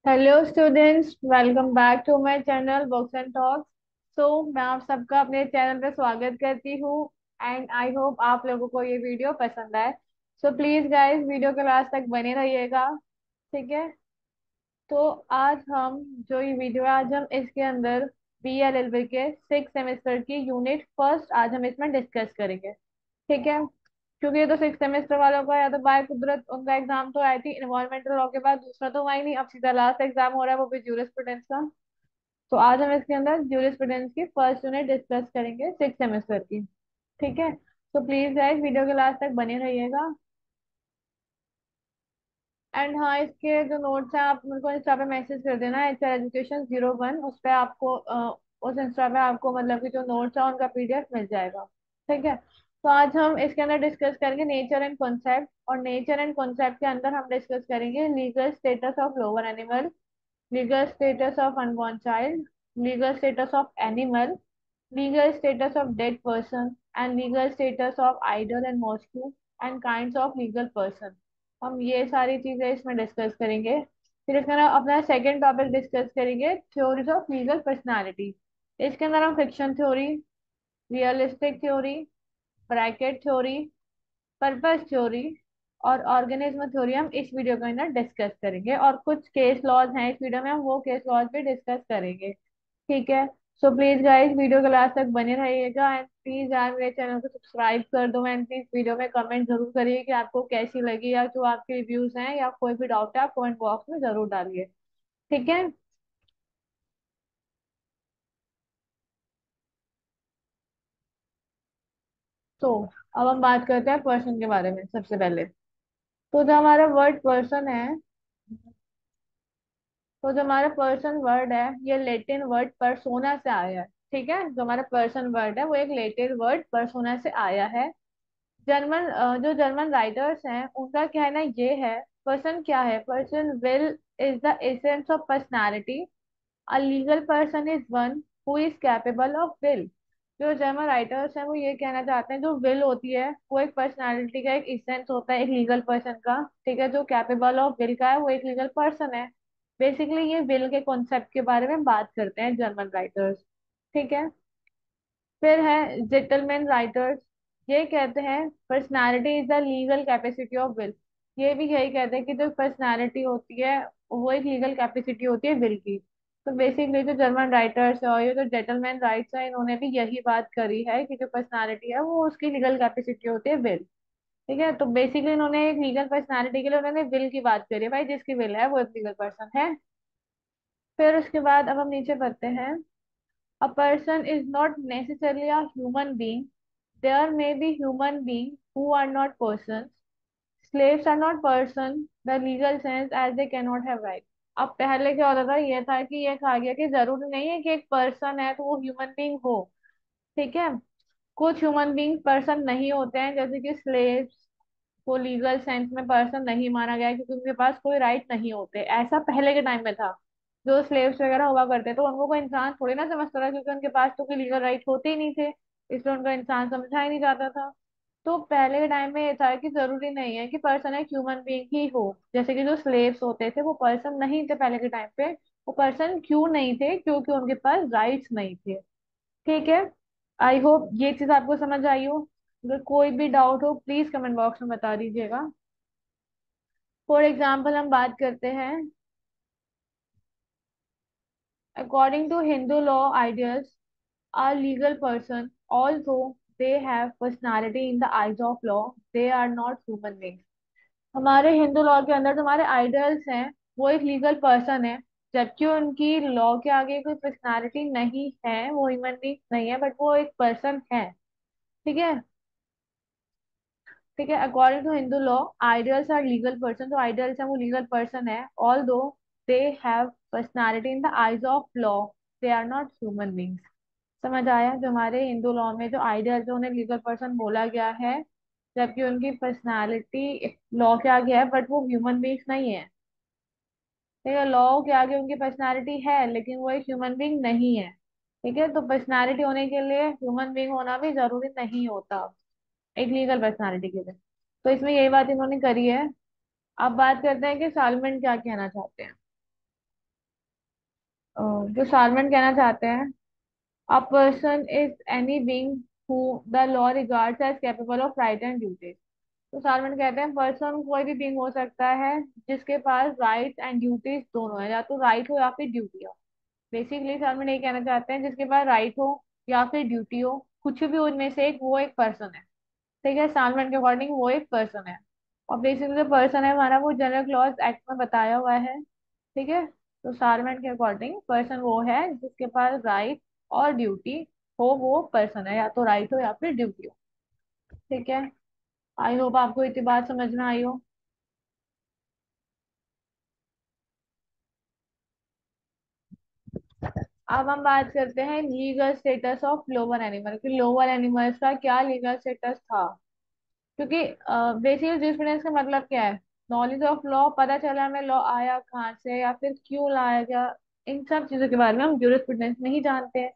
Hello students, welcome back to my channel books and talks. मैं आप सबका अपने चैनल पे स्वागत करती हूँ। एंड आई होप आप लोगों को ये वीडियो पसंद आए। प्लीज गाइस, वीडियो के लास्ट तक बने रहिएगा। ठीक है। तो आज हम जो ये वीडियो है, आज हम इसके अंदर BLLB के 6 सेमेस्टर की यूनिट फर्स्ट आज हम इसमें डिस्कस करेंगे। ठीक है। क्योंकि ये तो 6 सेमेस्टर वालों का, या तो बाय कुदरत उनका एग्जाम तो आई थी इन्वायरमेंटल लॉ के बाद, दूसरा तो हुआ ही नहीं, अब सीधा लास्ट एग्जाम हो रहा है, वो भी ज्यूरिस्प्रूडेंस का। तो आज हम इसके अंदर ज्यूरिस्प्रूडेंस की फर्स्ट यूनिट डिस्कस करेंगे 6 सेमेस्टर की। ठीक है। प्लीज गाइस, वीडियो के लास्ट तक बने रहिएगा। एंड हाँ, इसके जो नोट्स हैं आप मेरे को इंस्टा पे मैसेज कर देना, HR Education 01, उस पे आपको उस इंस्टा पे आपको मतलब कि जो नोट्स है उनका PDF मिल जाएगा। ठीक है। तो आज हम इसके अंदर डिस्कस करेंगे नेचर एंड कॉन्सेप्ट, और नेचर एंड कॉन्सेप्ट के अंदर हम डिस्कस करेंगे legal status of lower animal, legal status of unborn child, legal status of animal, legal status of dead person, and legal status of idol and mosque, and kinds of legal person. हम ये सारी चीजें इसमें discuss करेंगे। फिर इसके अंदर अपना सेकंड टॉपिक डिस्कस करेंगे, थ्योरीज ऑफ लीगल पर्सनालिटी। इसके अंदर हम fiction theory, realistic theory, bracket theory, purpose theory और ऑर्गेनिज्म थ्योरी हम इस वीडियो के अंदर डिस्कस करेंगे, और कुछ केस लॉज हैं इस वीडियो में, हम वो केस लॉज भी डिस्कस करेंगे। ठीक है। प्लीज गाइस, वीडियो के लास्ट तक बने रहिएगा। एंड प्लीज यार मेरे चैनल को सब्सक्राइब कर दो। एंड प्लीज वीडियो में कमेंट जरूर करिए कि आपको कैसी लगी, या जो आपके रिव्यूज हैं या कोई भी डाउट है आप कमेंट बॉक्स में जरूर डालिए। ठीक है। तो अब हम बात करते हैं पर्सन के बारे में सबसे पहले। जो हमारा वर्ड पर्सन है, जो हमारा पर्सन वर्ड है, ये लेटिन वर्ड पर्सोना से आया है। ठीक है। जो हमारा पर्सन वर्ड है वो एक लेटिन वर्ड पर्सोना से आया है। जो जर्मन राइटर्स हैं उनका कहना ये है, पर्सन क्या है, person will is the essence of personality, a legal person is one who is capable of will. जो जर्मन राइटर्स हैं वो ये कहना चाहते हैं, जो विल होती है वो एक पर्सनालिटी का एक इसेंस होता है एक लीगल पर्सन का। ठीक है। जो कैपेबल ऑफ विल का है वो एक लीगल पर्सन है। बेसिकली ये विल के कॉन्सेप्ट के बारे में बात करते हैं जर्मन राइटर्स। ठीक है। फिर है जेंटलमैन राइटर्स, ये कहते हैं personality is the legal capacity of will. ये भी यही कहते हैं कि जो पर्सनालिटी होती है वो एक लीगल कैपेसिटी होती है विल की। तो बेसिकली जो जर्मन राइटर्स है और ये जो जेंटलमैन राइट्स है, इन्होंने भी यही बात करी है कि जो पर्सनालिटी है वो उसकी लीगल कैपेसिटी होती है विल। ठीक है। तो बेसिकली इन्होंने एक लीगल पर्सनालिटी के लिए उन्होंने विल की बात करी है, भाई जिसकी विल है वो एक लीगल पर्सन है। फिर उसके बाद अब हम नीचे पढ़ते हैं। A person is not necessarily a human being. There may be human beings who are not persons. Slaves are not person, the legal sense, as they cannot have rights. अब पहले क्या होता था, ये था कि ये कहा गया कि जरूरी नहीं है कि एक पर्सन है तो वो ह्यूमन बीइंग हो। ठीक है। कुछ ह्यूमन बीइंग पर्सन नहीं होते हैं, जैसे कि स्लेव्स को लीगल सेंस में पर्सन नहीं माना गया है, क्योंकि उनके पास कोई राइट नहीं होते। ऐसा पहले के टाइम में था। जो स्लेव्स वगैरह हुआ करते तो उनको कोई इंसान थोड़ी ना समझता था, क्योंकि उनके पास तो कोई लीगल राइट होते ही नहीं थे, इसलिए उनको इंसान समझा ही नहीं जाता था। तो पहले के टाइम में ये था कि जरूरी नहीं है कि पर्सन एक ह्यूमन बीइंग ही हो। जैसे कि जो स्लेव्स होते थे वो पर्सन नहीं थे पहले के टाइम पे। वो पर्सन क्यों नहीं थे? क्योंकि उनके पास राइट्स नहीं थे। ठीक है। आई होप ये चीज आपको समझ आई हो। अगर कोई भी डाउट हो प्लीज कमेंट बॉक्स में बता दीजिएगा। फॉर एग्जाम्पल हम बात करते हैं, according to Hindu law ideals, are legal person also they have personality in the eyes of law, they are not human beings. हमारे हिंदू लॉ के अंदर जो हमारे आइडियल्स हैं वो एक लीगल पर्सन है, जबकि उनकी लॉ के आगे कोई पर्सनालिटी नहीं है, वो ह्यूमन बींग नहीं है, बट वो एक पर्सन है। ठीक है। ठीक है। According to Hindu law ideals are legal person, जो आइडियल्स हैं वो लीगल पर्सन है, although they have personality in the eyes of law, they are not human beings. समझ आया? जो हमारे हिंदू लॉ में जो आइडियल जो उन्हें लीगल पर्सन बोला गया है, जबकि उनकी पर्सनालिटी लॉ के आगे है, बट वो ह्यूमन बींग्स नहीं है। ठीक है। लॉ के आगे उनकी पर्सनालिटी है लेकिन वो एक ह्यूमन बींग नहीं है। ठीक है। तो पर्सनालिटी होने के लिए ह्यूमन बींग होना भी जरूरी नहीं होता एक लीगल पर्सनालिटी के लिए। तो इसमें यही बात इन्होंने करी है। अब बात करते हैं कि सालमन क्या कहना चाहते हैं। जो सालमन कहना चाहते हैं, a person is any being who the law regards as capable of right and duty. तो सालमन कहते हैं पर्सन कोई भी बीइंग हो सकता है जिसके पास राइट्स एंड ड्यूटीज दोनों है, या तो राइट हो या फिर ड्यूटी हो। बेसिकली सालमन ये कहना चाहते हैं जिसके पास राइट हो या फिर ड्यूटी हो, कुछ भी उनमें से एक, वो एक पर्सन है। ठीक है, सालमन के अकॉर्डिंग वो एक पर्सन है। और बेसिकली जो पर्सन है हमारा, वो जनरल क्लॉज एक्ट में बताया हुआ है। ठीक है, तो सालमन के अकॉर्डिंग पर्सन वो है जिसके पास राइट और ड्यूटी हो, वो पर्सन है, या तो राइट हो या फिर ड्यूटी हो। ठीक है, आई होप आपको इतनी बात समझ में आई हो। अब हम बात करते हैं legal status of lower animal, कि लोअर एनिमल्स का क्या लीगल स्टेटस था। क्योंकि बेसिक जूरिस्प्रूडेंस का मतलब क्या है? नॉलेज ऑफ लॉ, पता चला हमें लॉ आया कहाँ से या फिर क्यों लाया गया, इन सब चीजों के बारे में हम जूरिस्प्रूडेंस में ही जानते हैं।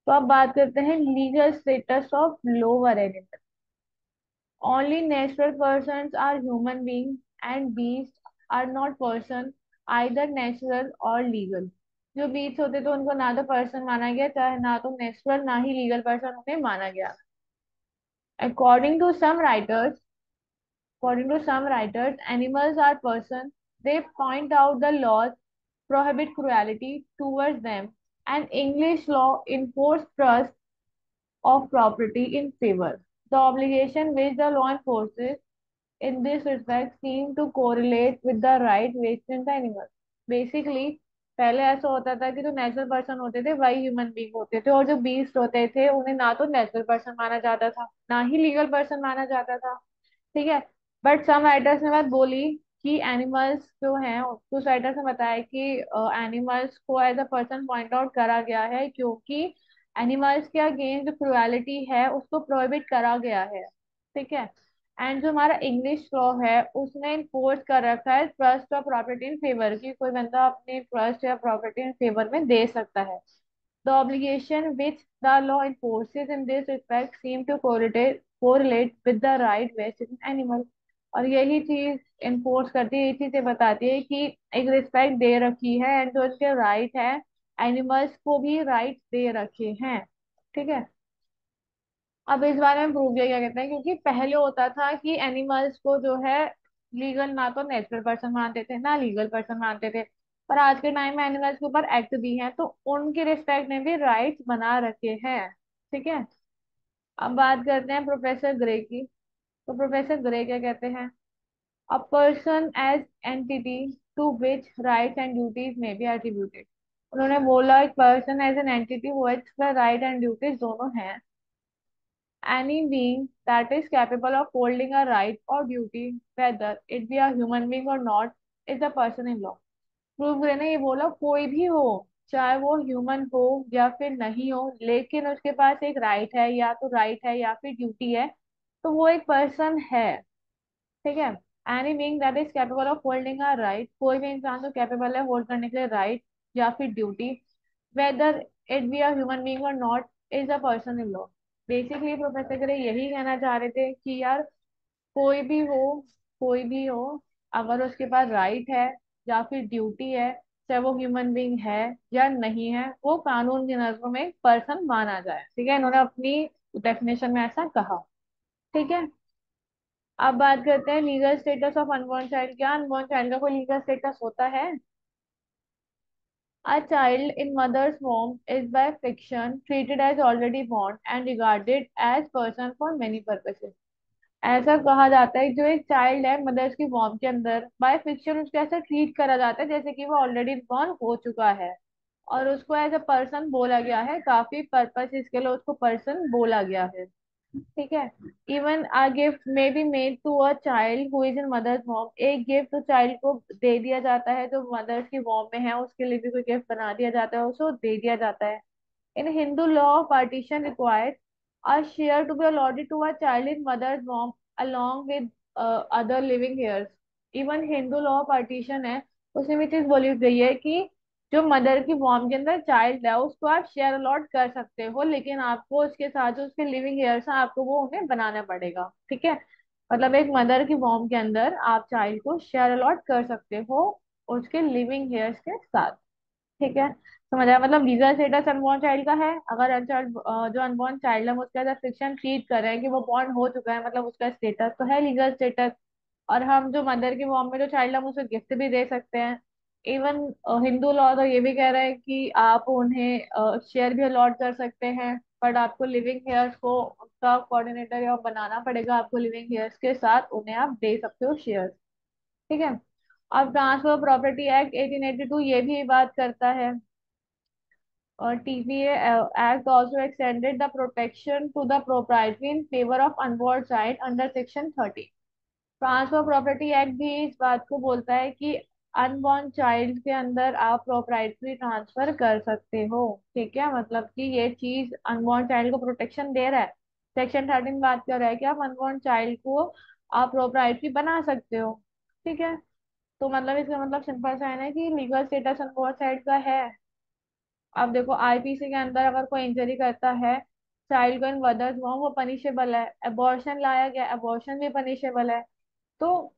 तो अब बात करते हैं legal status of lower animal. Only natural persons are human being and beast are not person, either natural और लीगल। जो बीस्ट होते तो उनको ना तो पर्सन माना गया, चाहे ना तो नेचुरल ना ही लीगल पर्सन उन्हें माना गया। According to some writers, According to some writers, animals are persons. They point out the laws prohibit cruelty towards them, and English law enforce trust of property in favor. The obligation which the law enforces in this respect seem to correlate with the right vested in the animal. Basically, पहले ऐसा होता था कि जो natural person होते थे वही human being होते थे, और जो बीस्ट होते थे उन्हें ना तो नेचुरल पर्सन माना जाता था ना ही लीगल पर्सन माना जाता था। ठीक है, बट सम राइटर्स ने बात बोली कि एनिमल्स जो हैं, कुछ राइटर्स ने बताया कि एनिमल्स को as a person point out करा गया है क्योंकि एनिमल्स के अगेंस्ट जो क्रुएलिटी है उसको प्रोहिबिट करा गया है। ठीक है, एंड जो हमारा इंग्लिश लॉ है उसने इन्फोर्स कर रखा है ट्रस्ट और प्रॉपर्टी इन फेवर, की कोई बंदा अपने ट्रस्ट या प्रॉपर्टी इन फेवर में दे सकता है। The obligation which the law enforces in this respect seem to correlate with the right vested in animal। और यही चीज इन्फोर्स करती है, यही चीजें बताती है कि एक रिस्पेक्ट दे रखी है, एंड जो इनके राइट है, एनिमल्स को भी राइट दे रखे हैं। ठीक है, अब इस बारे में प्रूव किया कहते हैं, क्योंकि पहले होता था कि एनिमल्स को जो है लीगल ना तो नेचुरल पर्सन मानते थे ना लीगल पर्सन मानते थे। पर आज के टाइम में एनिमल्स के ऊपर एक्ट भी हैं तो उनकी रिस्पेक्ट में भी राइट्स बना रखे हैं। ठीक है, अब बात करते हैं प्रोफेसर ग्रे की। तो प्रोफेसर ग्रे क्या कहते हैं? A person as entity to which rights and duties may be attributed. उन्होंने बोला एक पर्सन एज एन एंटिटी वो इसका राइट एंड ड्यूटीज दोनों हैं। Any being that is capable of holding a right or duty, whether it be a human being or not, is a person in law। Prove ने ये बोला कोई भी हो, चाहे वो ह्यूमन हो या फिर नहीं हो, लेकिन उसके पास एक राइट है, या तो राइट है या फिर ड्यूटी है, तो वो एक पर्सन है। ठीक है, any being that is capable of holding a right, कोई भी इंसान जो कैपेबल है होल्ड करने के लिए राइट या फिर duty, whether it be a human being और not, is a person in law. Basically professor करे यही कहना चाह रहे थे कि यार कोई भी हो, कोई भी हो, अगर उसके पास राइट है या फिर ड्यूटी है, चाहे वो ह्यूमन बीइंग है या नहीं है, वो कानून की नजरों में एक पर्सन माना जाए। ठीक है, इन्होंने अपनी डेफिनेशन में ऐसा कहा। ठीक है, अब बात करते हैं legal status of unborn child. क्या अनबॉर्न चाइल्ड का कोई लीगल स्टेटस होता है? A child in mother's womb is by fiction treated as already born and regarded as person for many purposes। ऐसा कहा जाता है कि जो एक चाइल्ड है मदर्स की वॉर्म के अंदर, बाय फिक्शन उसको ऐसा ट्रीट करा जाता है जैसे कि वो ऑलरेडी बॉर्न हो चुका है, और उसको एज अ पर्सन बोला गया है, काफी पर्पस इसके लिए उसको पर्सन बोला गया है। ठीक है, even a gift may be made to a child who is in mother's वॉर्म। एक गिफ्ट तो चाइल्ड को दे दिया जाता है जो मदर्स की वॉर्म में है, उसके लिए भी कोई गिफ्ट बना दिया जाता है, उसको दे दिया जाता है। In Hindu law, partition required a share to be allotted to a child in mother's womb along with other living heirs। Even Hindu law partition है, उसमें भी चीज बोली गई है कि जो मदर की वॉर्म के अंदर चाइल्ड है उसको आप शेयर अलॉट कर सकते हो, लेकिन आपको उसके साथ जो उसके लिविंग हेयर्स हैं आपको वो उन्हें बनाना पड़ेगा। ठीक है, मतलब एक मदर की वॉर्म के अंदर आप चाइल्ड को शेयर अलॉट कर सकते हो उसके लिविंग हेयर्स के साथ। ठीक है, समझ आया? मतलब लीगल स्टेटस अनबॉर्न चाइल्ड का है, अगर अनचाइल्ड जो अनबॉर्न चाइल्ड है हम उसके अंदर फिक्शन ट्रीट कर रहे हैं कि वो बॉर्न हो चुका है, मतलब उसका स्टेटस तो है लीगल स्टेटस। और हम जो मदर की वॉर्म में जो चाइल्ड हम उसे गिफ्ट भी दे सकते हैं। इवन हिंदू लॉ तो ये भी कह रहा है कि आप उन्हें शेयर भी अलॉट कर सकते हैं, बट आपको लिविंग हेयर्स को उसका कोऑर्डिनेटर या बनाना पड़ेगा, आपको लिविंग हेयर्स के साथ उन्हें आप दे सकते हो शेयर। ठीक है। अब ट्रांसफर प्रॉपर्टी एक्ट 1882 ये भी बात करता है, और TPA act also extended the protection to the proprietary in favour of unborn child under section 30। Transfer property act भी इस बात को बोलता है कि अनबॉर्न चाइल्ड के अंदर आप प्रॉपर्टी ट्रांसफर कर सकते हो। ठीक है, मतलब कि ये चीज अनबॉर्न चाइल्ड को प्रोटेक्शन दे रहा है। सेक्शन 13 बात कर रहा है कि आप अनबॉर्न चाइल्ड को आप प्रॉपर्टी बना सकते हो। ठीक है, तो मतलब इसका मतलब सिंपल सा है ना कि लीगल स्टेटस अनबॉर्न चाइल्ड का है। अब देखो आईपीसी के अंदर अगर कोई इंजरी करता है चाइल्ड को इन मदर्स वॉर्म, वो पनिशेबल है। अबॉर्शन लाया गया, अबॉर्शन भी पनिशेबल है। तो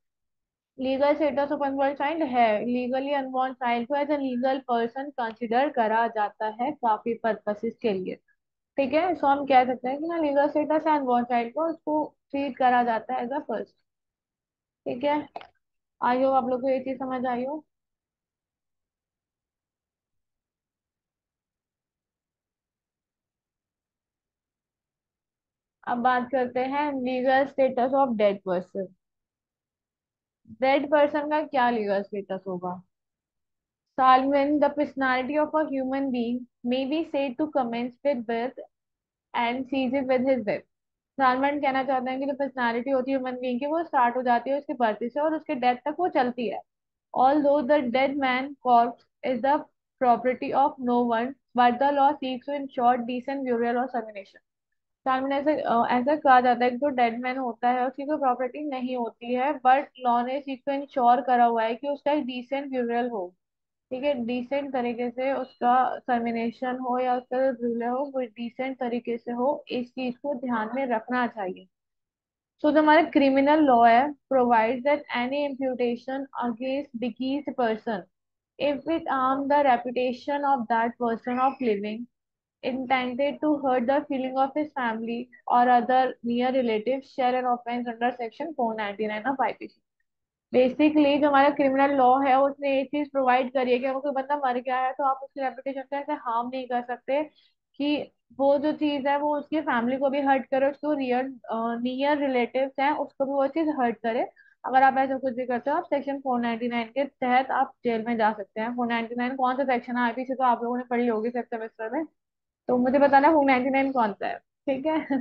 legal status of unborn child है, लीगली अनबॉर्न चाइल्ड को as a legal person consider करा जाता है काफी पर्पसेस के लिए। ठीक है, सो हम कह सकते हैं कि हाँ लीगल स्टेटस है अनबॉर्न चाइल्ड को, उसको ट्रीट करा जाता है एज अ पर्सन। ठीक है, आई हो आप लोग को ये चीज समझ आई हो। अब बात करते हैं legal status of dead person. Dead person का क्या लीगल स्टेटस होगा? Salman, the personality of a human being may be said to commence with birth and ceases with his death। Salmon कहना चाहते हैं कि जो पर्सनालिटी होती है ह्यूमन बीइंग की वो स्टार्ट हो जाती है उसके बर्थ से और उसके डेथ तक वो चलती है। Although the dead man corpse is the property of no one, but the law seeks to ensure decent burial or termination। Salmon ऐसा कहा जाता है कि जो डेड मैन होता है उसकी कोई प्रॉपर्टी नहीं होती है, बट लॉ ने इस चीज को इंश्योर करा हुआ है कि उसका एक डिसेंट ब्यूरल हो। ठीक है, डिसेंट तरीके से उसका टर्मिनेशन हो या उसका जो रूल हो वो डिसेंट तरीके से हो, इस चीज को ध्यान में रखना चाहिए। सो जो हमारा क्रिमिनल लॉ है provides that any imputation against deceased person if it harm the reputation of that person of living, intended to hurt the feeling of his family or other near relatives, share an offense under section 499 of IPC। Basically जो हमारा criminal law है उसने एक चीज provide करी है कि अगर कोई बंदा मर गया है तो आप उसकी रेपुटेशन को ऐसे हार्म नहीं कर सकते कि वो जो चीज है वो उसकी फैमिली को भी हर्ट करे, उसको रियल नियर रिलेटिव्स हैं उसको भी वो चीज हर्ट करे। अगर आप ऐसा कुछ भी करते हो आप सेक्शन 499 के तहत आप जेल में जा सकते हैं। 499 कौन सा सेक्शन है आईपीसी तो आप लोगों ने पढ़ी होगी फिफ्थ सेमेस्टर में, तो मुझे बताना 499 कौन सा है। ठीक है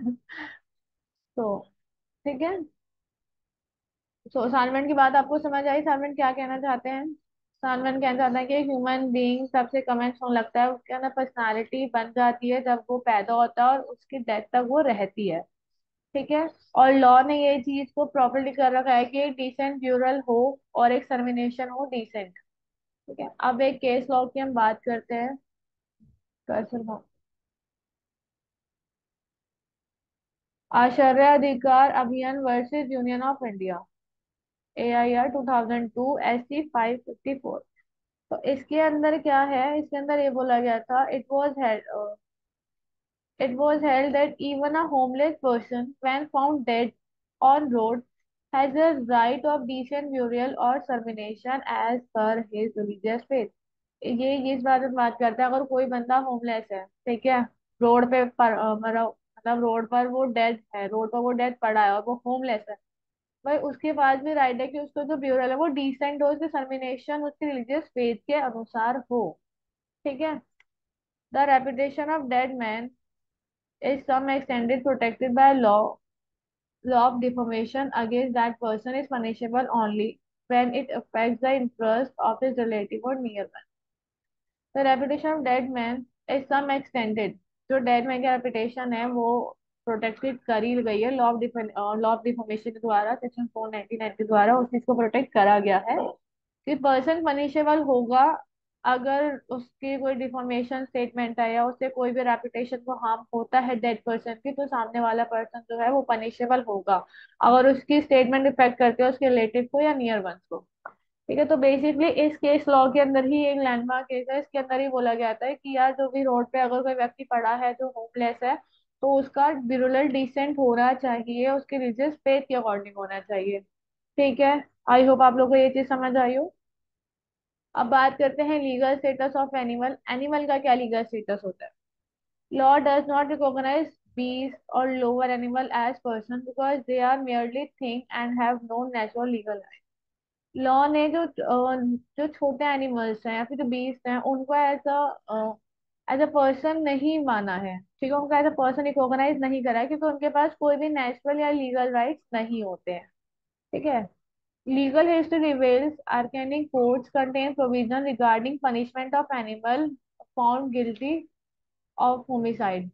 तो ठीक है, तो सालमन की बात आपको समझ आई? सालमन क्या कहना चाहते हैं? सालमन कहना चाहता है कि ह्यूमन बीइंग सबसे कमेंट्स होने लगता है, उसके अंदर पर्सनालिटी बन जाती है जब वो पैदा होता है और उसकी डेथ तक वो रहती है। ठीक है, और लॉ ने ये चीज को प्रॉपरली कर रखा है कि एक डिसेंट ब्यूरल हो और एक टर्मिनेशन हो डिसेंट। ठीक है, अब एक केस लॉ की हम बात करते हैं। कर्सर लॉ, आश्रय अधिकार अभियान versus union of India, AIR 2002 SC 554। तो इसके अंदर क्या है, इसके अंदर ये बोला गया था it was held that even a homeless person when found dead on road has a right of decent burial or termination as per his religious faith। ये इस बारे में बात करता है, अगर कोई बंदा होमलेस है, ठीक है, रोड पे मरा, मतलब रोड पर वो डेड है, रोड पर वो डेड पड़ा है और वो होमलेस है, भाई उसके पास भी राइट है कि उसको जो ब्यूरल है वो डिसेंट हो, उसकी टर्मिनेशन उसके रिलीजियस फेथ के अनुसार हो। ठीक है, the reputation of dead man is some extended protected by law. Law of defamation against that person is punishable only when it affects the interest of his relative or near one। The reputation of dead man is some extended, जो dead man की reputation है वो protected करी गई है law of deformation के द्वारा, section 499 के द्वारा उस चीज को प्रोटेक्ट करा गया है कि पर्सन पनिशेबल होगा अगर उसकी कोई डिफॉर्मेशन स्टेटमेंट है या उससे कोई भी रेपुटेशन को हार्म होता है डेड पर्सन की, तो सामने वाला पर्सन जो है वो पनिशेबल होगा अगर उसकी स्टेटमेंट इफेक्ट करते हो उसके रिलेटिव को या नियर वंस को। ठीक है, तो बेसिकली इस केस लॉ के अंदर ही एक लैंडमार्क केस है, इसके अंदर ही बोला गया था कि यार जो भी रोड पे अगर कोई व्यक्ति पड़ा है जो होमलेस है, तो उसका बिरुलर डिसेंट होना चाहिए, उसके रिलीजियस फेथ के अकॉर्डिंग होना चाहिए। ठीक है, आई होप आप लोगों को ये चीज समझ आई हो। अब बात करते हैं legal status of animal. Animal का क्या लीगल स्टेटस होता है? Law does not recognise beast or lower animal as person because they are merely thing and have no natural legal right. Law ने जो छोटे एनिमल्स हैं या फिर जो बीस्ट हैं उनको एज अ पर्सन नहीं माना है। ठीक है, उनको एज अ पर्सन रिकॉग्नाइज नहीं करा है क्योंकि उनके पास कोई भी नेचुरल या लीगल राइट्स नहीं होते हैं। ठीक है, legal history reveals archaic codes contain provision regarding punishment of animal found guilty of homicide.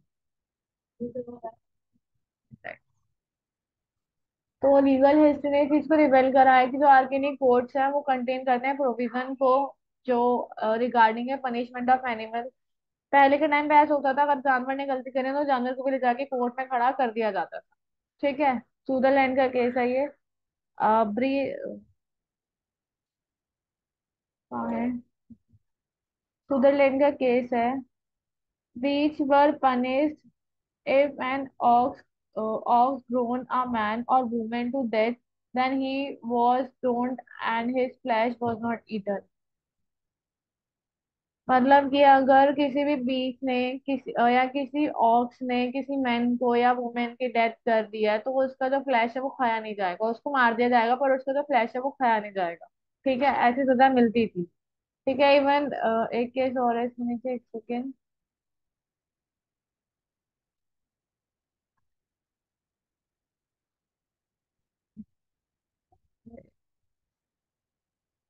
तो लीगल हिस्ट्री ने इस चीज को रिवेल करा है कि जो आर्केनिक कोड्स हैं वो कंटेन करते हैं प्रोविजन को जो रिगार्डिंग है पनिशमेंट ऑफ एनिमल। पहले के टाइम पे ऐसा होता था, अगर जानवर ने गलती करे तो जानवर को भी ले जाके कोर्ट में खड़ा कर दिया जाता था। ठीक है, सुदरलैंड का केस है ये। ब्री कहाँ है? सुदरलैंड का केस है। बीच were punished if an ox grown a man or woman to death, then he was stoned and his flesh was not eaten। मतलब कि अगर किसी भी बीच ने या किसी ऑक्स ने किसी मैन को या वुमेन की डेथ कर दिया है तो वो उसका जो फ्लैश है वो खाया नहीं जाएगा, उसको मार दिया जाएगा पर उसका जो फ्लैश है वो खाया नहीं जाएगा। ठीक है, ऐसी सजा मिलती थी। ठीक है, इवन एक केस और है इसमें नीचे, एक सेकेंड।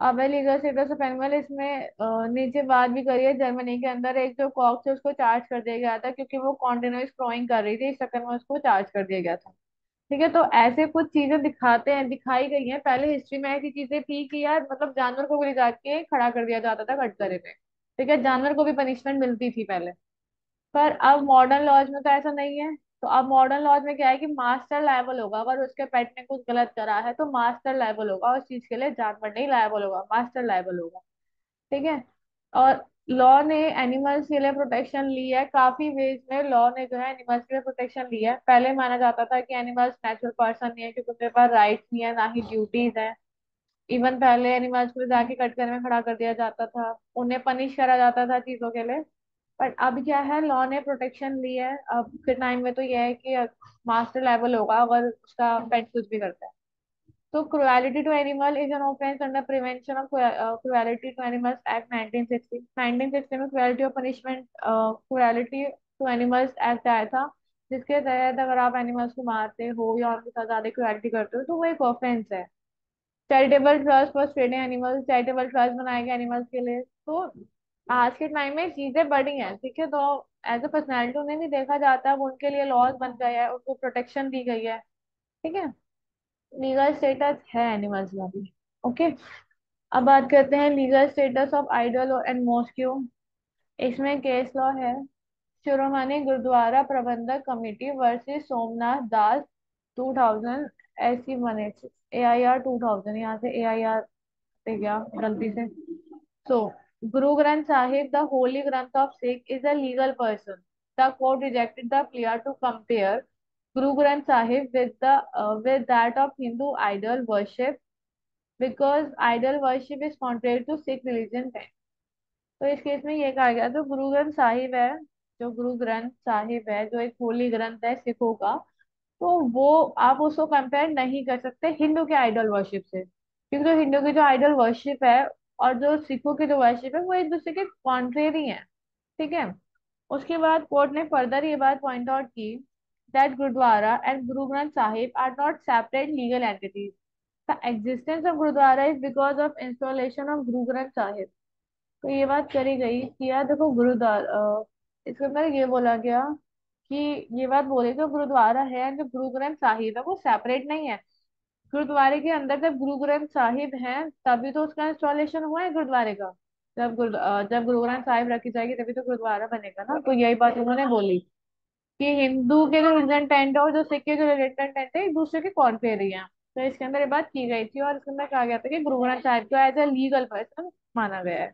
अब लीगल स्टेटस ऑफ एनिमल इसमें नीचे बात भी करी है। जर्मनी के अंदर एक जो कॉक्स है उसको चार्ज कर दिया गया था क्योंकि वो कॉन्टिन्यूस क्रोइंग कर रही थी, इस चक्कर में उसको चार्ज कर दिया गया था। ठीक है, तो ऐसे कुछ चीजें दिखाते हैं, दिखाई गई हैं। पहले हिस्ट्री में ऐसी चीजें थी कि यार मतलब जानवर को भी ले जाके खड़ा कर दिया जाता था कटघरे पे। ठीक है, जानवर को भी पनिशमेंट मिलती थी पहले। पर अब मॉडर्न लॉज में तो ऐसा नहीं है। तो अब मॉडर्न लॉज में क्या है कि मास्टर लायबल होगा, अगर उसके पेट ने कुछ गलत करा है तो मास्टर लायबल होगा उस चीज के लिए, जानवर नहीं लायबल होगा, मास्टर लायबल होगा। ठीक है, और लॉ ने एनिमल्स के लिए प्रोटेक्शन ली है काफी वेज में। लॉ ने जो है एनिमल्स के लिए प्रोटेक्शन ली है। पहले माना जाता था कि एनिमल्स नेचुरल पर्सन नहीं है क्योंकि उनके पास राइट्स नहीं है ना ही ड्यूटीज है। इवन पहले एनिमल्स को जाके कटघरे में खड़ा कर दिया जाता था, उन्हें पनिश करा जाता था चीजों के लिए। बट अब क्या है, लॉ ने प्रोटेक्शन ली है। अब के टाइम में तो यह है कि मास्टर लेवल होगा अगर उसका पेट कुछ भी करता है। तो cruelty to animal is an offence under prevention of cruelty to animals act 1960। 1960 में cruelty of punishment cruelty to animals act आया था, जिसके तहत अगर आप एनिमल्स को मारते हो या उनके साथ ज्यादा क्रुएलिटी करते हो तो वो एक ऑफेंस है। Charitable trust for straying animals, charitable trust बनाए गए एनिमल्स के लिए। तो आज के टाइम में चीजें बढ़ी हैं। ठीक है, तो एज अ पर्सनैलिटी उन्हें भी देखा जाता है, अब उनके लिए लॉज बन गए हैं, उनको प्रोटेक्शन दी गई है। ठीक है, लीगल स्टेटस है एनिमल्स का भी। ओके, अब बात करते हैं legal status of idol and mosque. इसमें केस लॉ है। शिरोमणि गुरुद्वारा प्रबंधक कमेटी वर्सेस सोमनाथ दास 2000 ऐसी बने। AIR 2000, यहाँ से AIR से गया गलती से। So, Guru Granth Sahib, the holy Granth of Sikh, is a legal person. The court rejected the plea to compare Guru Granth Sahib with that of Hindu idol worship because idol worship is contrary to Sikh religion। तो इस case में ये कहा गया, जो गुरु ग्रंथ साहिब है, जो गुरु ग्रंथ साहिब है जो एक होली ग्रंथ है सिखों का, तो वो आप उसको कंपेयर नहीं कर सकते हिंदू के आइडल वर्शिप से, क्योंकि जो हिंदू की जो आइडल वर्शिप है और जो सिखों की जो वर्शिप है वो एक दूसरे के कॉन्ट्रेरी है। ठीक है, उसके बाद कोर्ट ने फर्दर ये बात पॉइंट आउट की that gurdwara and Guru Granth Sahib are not separate legal entities. The existence of gurdwara is because of installation of Guru Granth Sahib. तो ये बात करी गई कि यार देखो गुरुद्वारा, इसके अंदर ये बोला गया कि ये बात बोली जो गुरुद्वारा है, जो गुरु ग्रंथ साहिब है वो सेपरेट नहीं है। गुरुद्वारे के अंदर जब गुरु ग्रंथ साहिब है तभी तो उसका इंस्टॉलेशन हुआ है गुरुद्वारे का। जब गुरु ग्रंथ साहिब रखी जाएगी तभी तो गुरुद्वारा बनेगा ना। तो यही बात उन्होंने बोली कि हिंदू के जो रिलीजन टेंट है और जो सिख के जो रिलीजन टेंट है एक दूसरे के कॉन्ट्रेरी है। तो इसके अंदर ये बात की गई थी और इसके अंदर कहा गया था कि गुरु ग्रंथ साहिब को एज ए लीगल पर्सन माना गया है।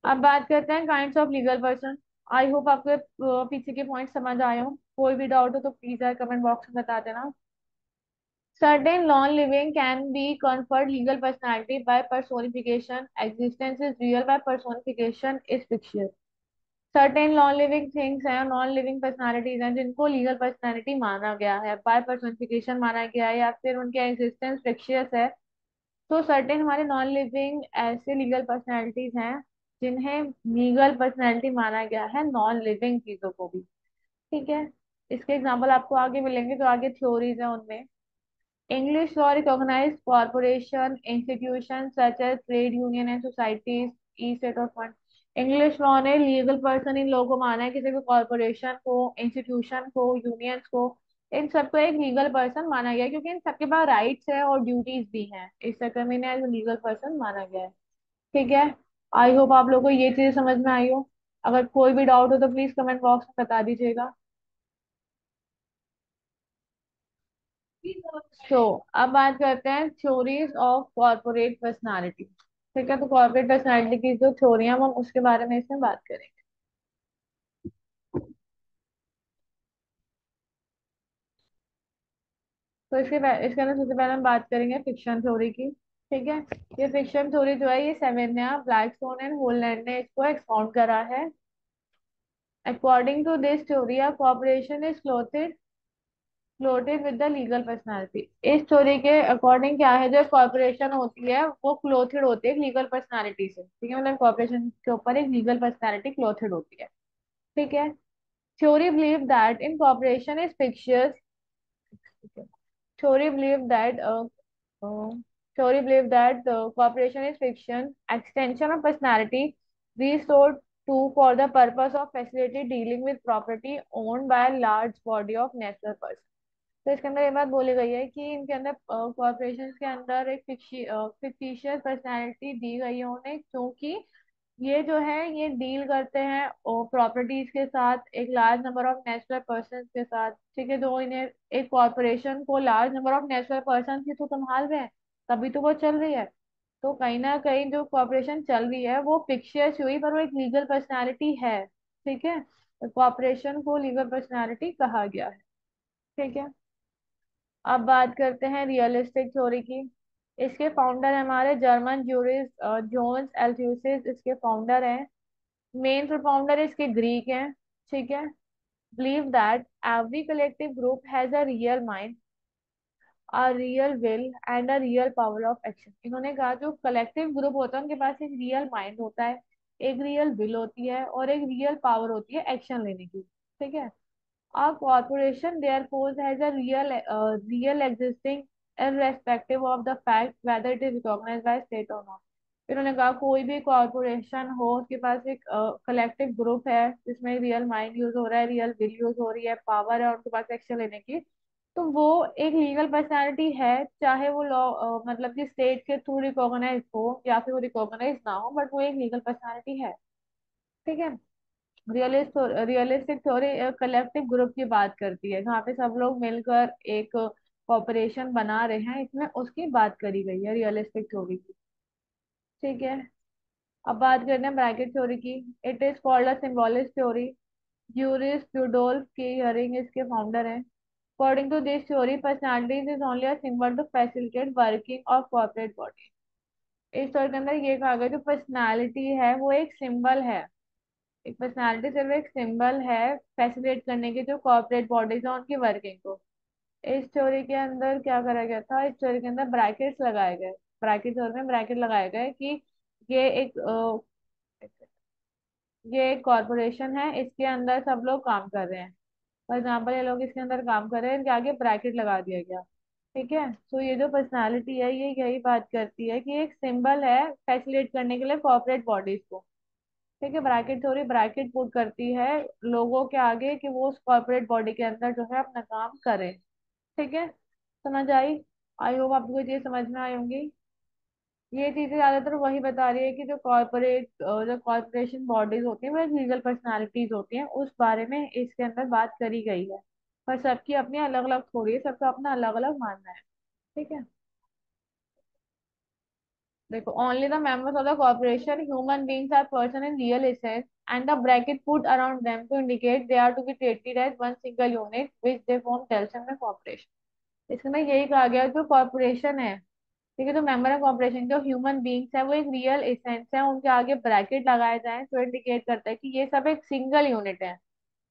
अब बात करते हैं kinds of legal person. I hope आपके पीछे के पॉइंट समझ आए हो। कोई भी डाउट हो तो प्लीज यार कमेंट बॉक्स में बता देना। Certain non-living can be conferred legal personality by personification. Existence is real by personification is fictitious. Certain non-living things हैं, non-living personalities हैं जिनको legal personality माना गया है, by personification माना गया है या फिर उनकी existence fictitious है। तो certain हमारे non-living ऐसे legal personalities हैं जिन्हें legal personality माना गया है non-living चीजों को भी। ठीक है। इसके एग्जाम्पल आपको आगे मिलेंगे जो आगे थ्योरीज है उनमें। English law recognized corporation, institutions such as trade union and societies, e-state of fund। English law ने लीगल पर्सन इन लोगों को माना है, किसी भी कॉर्पोरेशन को, इंस्टीट्यूशन को, यूनियंस को, इन सबको एक लीगल पर्सन माना गया है क्योंकि इन सबके पास राइट्स है और ड्यूटीज भी हैं। इस चक्कर में इन्हें एज लीगल पर्सन माना गया है। ठीक है। आई होप आप लोगों को ये चीज समझ में आई हो। अगर कोई भी डाउट हो तो प्लीज कमेंट बॉक्स में बता दीजिएगा। तो अब बात करते हैं थ्योरीज ऑफ कॉर्पोरेट पर्सनालिटी। ठीक है। तो कॉर्पोरेट पर्सनालिटी की जो थ्योरी है हम उसके बारे में इसमें बात करेंगे। तो इसके अंदर सबसे पहले हम बात करेंगे फिक्शन थ्योरी की। ठीक है। ये फिक्शन थ्योरी जो है ये सेवेन्या ब्लैकस्टोन एंड होलैंड ने इसको एक्सपाउंड करा है। According to this theory a corporation is clothed with the legal personality. इस थ्योरी के अकॉर्डिंग क्या है, जो कॉर्पोरेशन होती है वो क्लोथेड होती है लीगल पर्सनालिटी से। ठीक है। मतलब कॉर्पोरेशन के ऊपर एक लीगल पर्सनालिटी क्लोथेड होती है। ठीक है। Theory believe that in corporation is fictitious. Theory believe that theory believe that corporation is fiction extension of personality restored to for the purpose of facility dealing with property owned by a large body of natural persons। तो इसके अंदर ये बात बोली गई है कि इनके अंदर कॉर्पोरेशन के अंदर एक फिक्टिशियस पर्सनैलिटी दी गई है उन्हें क्योंकि ये जो है ये डील करते हैं प्रॉपर्टीज के साथ एक large number of natural person के साथ। ठीक है। जो इन्हें एक कॉर्पोरेशन को large number of natural person ही तो संभाल रहे हैं, तभी तो वो चल रही है। तो कहीं ना कहीं जो कॉर्पोरेशन चल रही है वो फिक्शियस हुई पर वो एक लीगल पर्सनैलिटी है। ठीक है। कॉर्पोरेशन को लीगल पर्सनैलिटी कहा गया है। ठीक है। अब बात करते हैं रियलिस्टिक थ्योरी की। इसके फाउंडर हमारे जर्मन जूरिस्ट जोन्स एल्थ्यूसिस इसके फाउंडर हैं। मेन प्रोपाउंडर इसके ग्रीक हैं। ठीक है। Believe that every collective group has a real mind, a real will and a real power of action. इन्होंने कहा जो कलेक्टिव ग्रुप होता है उनके पास एक रियल माइंड होता है, एक रियल विल होती है और एक रियल पावर होती है एक्शन लेने की। ठीक है। A corporation therefore has a real existing irrespective of the fact whether it is recognized by state or not। इन्होंने कहा कोई भी कॉरपोरेशन हो उसके पास एक कलेक्टिव ग्रुप है जिसमें रियल माइंड यूज हो रहा है, रियल विल यूज हो रही है, पावर है उनके पास एक्शन लेने की। तो वो एक लीगल पर्सनैलिटी है चाहे वो लॉ मतलब कि स्टेट के थ्रू रिकॉग्नाइज हो या फिर वो रिकॉग्नाइज ना हो, बट वो एक लीगल पर्सनैलिटी है। ठीक है। रियलिस्टिक थ्योरी कलेक्टिव ग्रुप की बात करती है जहाँ पे सब लोग मिलकर एक कॉर्पोरेशन बना रहे हैं, इसमें उसकी बात करी गई है रियलिस्टिक थ्योरी की। ठीक है। अब बात करते हैं ब्रैकेट थ्योरी की। It is called a symbolic theory. Juris Rudolf की हरिंग इसके फाउंडर हैं। According to this theory personalities is only a symbol to facilitate working of corporate body. इस थ्योरी के अंदर ये कहा गया जो पर्सनालिटी है वो एक सिंबल है। एक पर्सनालिटी सिर्फ एक सिंबल है फैसिलिटेट करने की जो कॉर्पोरेट बॉडीज है उनकी वर्किंग को। इस थ्योरी के अंदर क्या करा गया था, इस थ्योरी के अंदर ब्रैकेट्स लगाए गए। ब्रैकेट थ्योरी में ब्रैकेट लगाए गए कि ये एक ये एक कॉर्पोरेशन है, इसके अंदर सब लोग काम कर रहे हैं। फॉर एग्जाम्पल ये लोग इसके अंदर काम कर रहे हैं, इनके आगे ब्रैकेट लगा दिया गया। ठीक है। तो ये जो पर्सनालिटी है ये यही बात करती है कि एक सिंबल है फैसिलिटेट करने के लिए कॉर्पोरेट बॉडीज को। ठीक है। ब्रैकेट थ्योरी ब्रैकेट पुट करती है लोगों के आगे कि वो उस कॉर्पोरेट बॉडी के अंदर जो है अपना काम करें। ठीक है। समझ आई? आई होप आपको ये चीज समझ में आई होंगी। ये चीजें ज्यादातर वही बता रही है कि जो कॉर्पोरेशन बॉडीज होती हैं वो एक लीगल पर्सनालिटीज होती हैं, उस बारे में इसके अंदर बात करी गई है। पर सबकी अपनी अलग अलग थोड़ी है, सबका अपना अलग अलग मानना है। ठीक है। देखो, only the members of the corporation human beings are person in real essence and the bracket put around them to indicate they are to be treated as one single unit which they form टेल्स में corporation. इसमें यही कहा गया जो corporation है, ठीक है, जो मेंबर है कॉर्पोरेशन, जो ह्यूमन बींग्स है वो एक रियल एसेंस है, उनके आगे ब्रैकेट लगाए जाए तो इंडिकेट करता है कि ये सब एक सिंगल यूनिट है।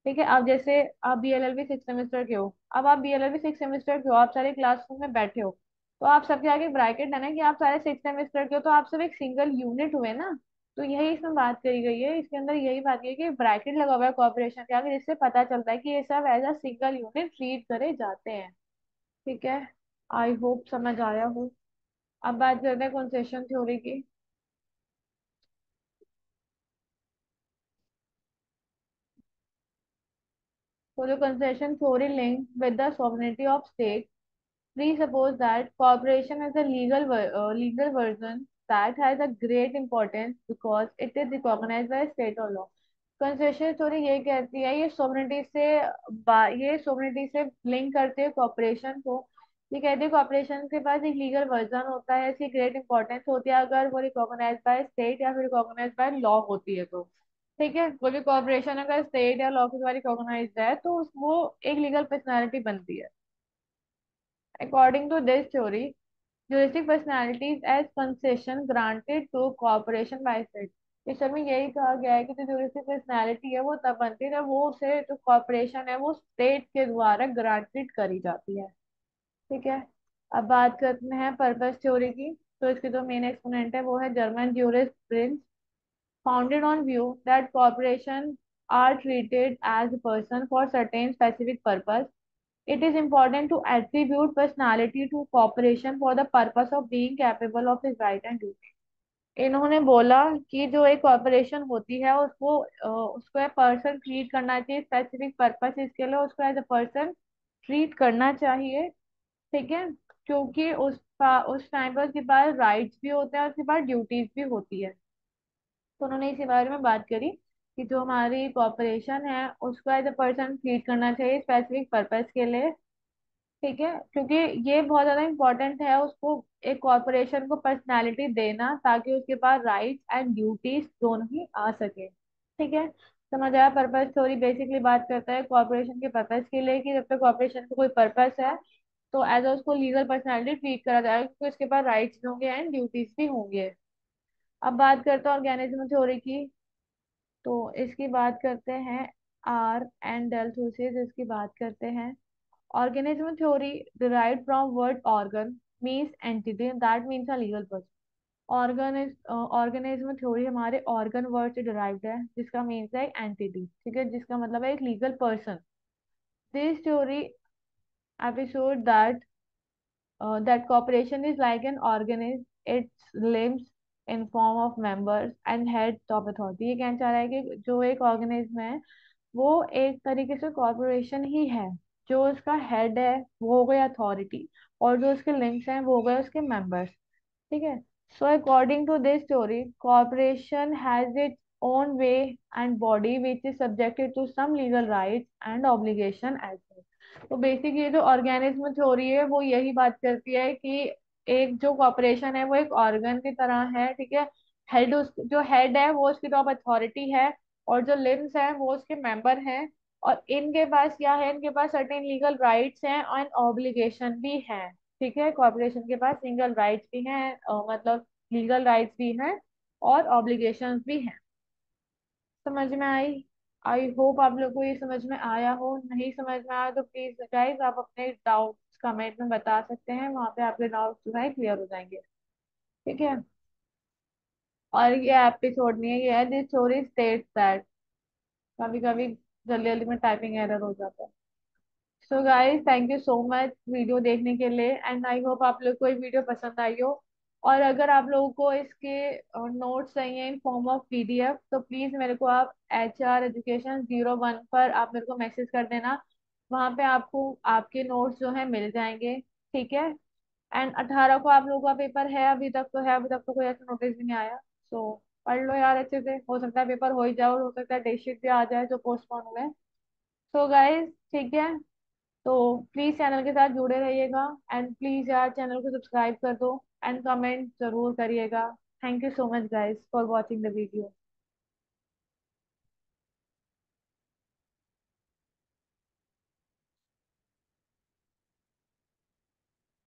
ठीक है। अब जैसे आप बीएलएलबी 6 सेमेस्टर के हो, अब आप बीएलएलबी 6 सेमेस्टर के हो, आप सारे क्लासरूम में बैठे हो, तो आप सबके आगे ब्रैकेट है ना कि आप सारे 6 सेमेस्टर के हो, तो आप सब एक सिंगल यूनिट हुए ना। तो यही इसमें बात करी गई है, इसके अंदर यही बात की है कि ब्रैकेट लगा हुआ है कॉर्पोरेशन के आगे, जिससे पता चलता है कि ये सब as a single unit treat करे जाते हैं। ठीक है। आई होप समझ आया हो। अब बात करते हैं कंसेशन थ्योरी की। तो जो concession theory link with the sovereignty of state presuppose that cooperation is a legal version that has a great importance because it is recognized by state or law। Concession theory ये कहती है, ये sovereignty से link करते हैं corporation को। ये कहती है कॉपरेशन के पास एक लीगल वर्जन होता है, इसकी ग्रेट इंपॉर्टेंस होती है अगर वो रिकॉग्नाइज बाय स्टेट या फिर रिकॉग्नाइज बाय लॉ होती है तो। ठीक है, कोई भी कॉपरेशन अगर स्टेट या लॉ के द्वारा रिकॉग्नाइज है तो वो एक लीगल पर्सनैलिटी बनती है। According to this theory, juristic personalities as concession granted to corporation by state। इस समय यही कहा गया है कि जो juristic personality है वो तब बनती है जब वो उसे जो कॉर्पोरेशन है वो स्टेट के द्वारा ग्रांटेड करी जाती है। ठीक है। अब बात करते हैं पर्पस थ्योरी की। तो इसके जो मेन एक्सपोनेंट है वो है German jurisprudence founded on view that corporations are treated as a person for certain specific purpose। It is important to attribute personality to cooperation for the purpose of being capable of his right and duty। इन्होंने बोला कि जो एक corporation होती है उसको person treat करना चाहिए स्पेसिफिक पर्पस, इसके लिए उसको एज अ पर्सन ट्रीट करना चाहिए। ठीक है। क्योंकि उस टाइम पर उसके पास राइट्स भी होते हैं और उसके पास ड्यूटीज भी होती है। तो उन्होंने इसी बारे में बात करी कि जो हमारी कॉर्पोरेशन है उसको एज अ पर्सन ट्रीट करना चाहिए स्पेसिफिक पर्पस के लिए। ठीक है, क्योंकि ये बहुत ज्यादा इंपॉर्टेंट है उसको एक कॉर्पोरेशन को पर्सनालिटी देना ताकि उसके पास राइट्स एंड ड्यूटीज दोनों ही आ सके। ठीक है। समझ आया। पर्पस थ्योरी बेसिकली बात करता है कॉर्पोरेशन के पर्पस के लिए कि जब तक कॉर्पोरेशन को कोई पर्पस है तो एज अ उसको लीगल पर्सनालिटी ट्रीट करा जाएगा क्योंकि उसके पास राइट्स भी होंगे एंड ड्यूटीज भी होंगे। अब बात करते हैं ऑर्गेनिज्म थ्योरी की। तो इसकी बात करते हैं आर एंड डेल थ्योरी, इसकी बात करते हैं। Organism theory derived from word organ means entity that means a legal person। Organism theory हमारे ऑर्गन वर्ड से डिराइव्ड है जिसका मीन्स है एंटिटी। ठीक है, जिसका मतलब है एक legal person. This theory episode that cooperation is like an organism, its limbs in form of members and head top authority। ये कहना चाह रहा है कि जो एक ऑर्गेनिज्म है वो एक तरीके से कॉर्पोरेशन ही है। जो उसका हेड है वो हो गई अथॉरिटी, और जो उसके लिंक्स हैं वो हो गए उसके मेंबर्स। ठीक है। So according to this story corporation has its own way and body which is subjected to some legal rights and obligation as well. तो बेसिक ये जो ऑर्गेनिज्म थ्योरी है वो यही बात करती है कि एक जो कॉर्पोरेशन है वो एक ऑर्गन की तरह है। ठीक है। जो हेड है वो उसकी टॉप अथॉरिटी है, और जो लिम्स हैं वो उसके मेंबर हैं, और इनके पास क्या है, इनके पास सर्टेन लीगल राइट्स हैं और ऑब्लिगेशन भी हैं। ठीक है, कॉर्पोरेशन के पास लीगल राइट्स भी हैं, मतलब लीगल राइट्स भी हैं और ऑब्लिगेशंस भी हैं। समझ में आई? आई होप आप लोग को ये समझ में आया हो। नहीं समझ में आया तो प्लीज गाइस आप अपने डाउट्स कमेंट में बता सकते हैं, वहां पे आपके डाउट्स जो है क्लियर हो जाएंगे। ठीक है। और ये एपिसोड नहीं है, ये है दिस स्टोरी स्टेट्स दैट। कभी कभी जल्दी जल्दी में टाइपिंग एरर हो जाता है। So guys thank you so much video देखने के लिए, एंड आई होप आप लोग को ये वीडियो पसंद आई हो। और अगर आप लोगों को इसके नोट्स चाहिए इन फॉर्म ऑफ पीडीएफ तो प्लीज मेरे को आप HR Education 01 पर आप मेरे को मैसेज कर देना। वहाँ पे आपको आपके नोट्स जो है मिल जाएंगे। ठीक है। एंड 18 को आप लोगों का पेपर है, अभी तक तो है, अभी तक तो कोई ऐसा नोटिस भी नहीं आया। सो पढ़ लो यार अच्छे से, हो सकता है पेपर हो ही जाए और हो सकता है डेट शीट भी आ जाए जो पोस्टपोन हुए। सो गाइस ठीक है। तो प्लीज चैनल के साथ जुड़े रहिएगा, एंड प्लीज यार चैनल को सब्सक्राइब कर दो, एंड कमेंट जरूर करिएगा। Thank you so much guys for watching the video.